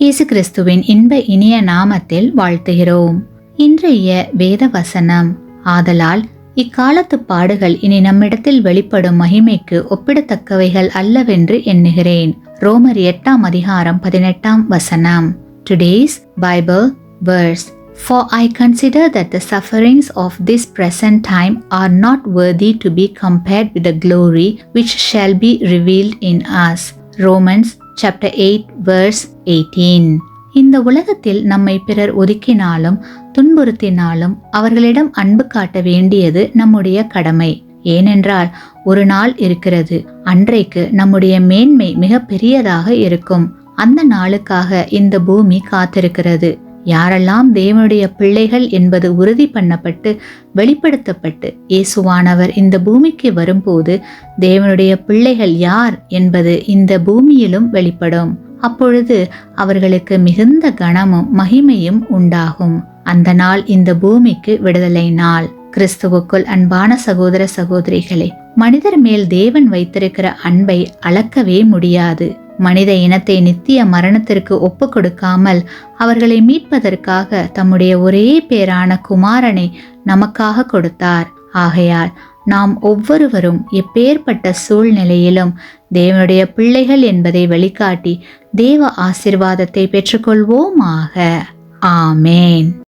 இயேசு கிறிஸ்துவின் இன்ப இனிய நாமத்தில் வாழ்த்துகிறோம். இன்றைய வேத வசனம், ஆதலால் இக்காலத்து பாடுகள் இனி நம்மிடத்தில் வெளிப்படும் மகிமைக்கு ஒப்பிடத்தக்கவைகள் அல்லவென்று எண்ணுகிறேன். ரோமர் 8:18. Today's Bible verse. For I consider that the sufferings of this present time are not worthy to be compared with the glory which shall be revealed in us. Romans chapter 8:18. இந்த உலகத்தில் நம்மை பிறர் ஒதுக்கினாலும் துன்புறுத்தினாலும் அவர்களிடம் அன்பு காட்ட வேண்டியது நம்முடைய கடமை. ஏனென்றால் ஒரு நாள் இருக்கிறது, அன்றைக்கு நம்முடைய மேன்மை மிக பெரியதாக இருக்கும். அந்த நாளுக்காக இந்த பூமி காத்திருக்கிறது. யாரெல்லாம் தேவனுடைய பிள்ளைகள் என்பது உறுதி பண்ணப்பட்டு வெளிப்படுத்தப்பட்டு இயேசுவானவர் இந்த பூமிக்கு வரும்போது தேவனுடைய பிள்ளைகள் யார் என்பது இந்த பூமியிலும் வெளிப்படும். அப்பொழுது அவர்களுக்கு மிகுந்த கனமும் மகிமையும் உண்டாகும். அந்த நாள் இந்த பூமிக்கு விடுதலை நாள். கிறிஸ்துவுக்குள் அன்பான சகோதர சகோதரிகளே, மனிதர் மேல் தேவன் வைத்திருக்கிற அன்பை அளக்கவே முடியாது. மனித இனத்தை நித்திய மரணத்திற்கு ஒப்பு கொடுக்காமல் அவர்களை மீட்பதற்காக தம்முடைய ஒரே பேரான குமாரனை நமக்காக கொடுத்தார். ஆகையால் நாம் ஒவ்வொருவரும் எப்பேற்பட்ட சூழ்நிலையிலும் தேவனுடைய பிள்ளைகள் என்பதை வெளிக்காட்டி தேவ ஆசீர்வாதத்தை பெற்றுக்கொள்வோமாக. ஆமேன்.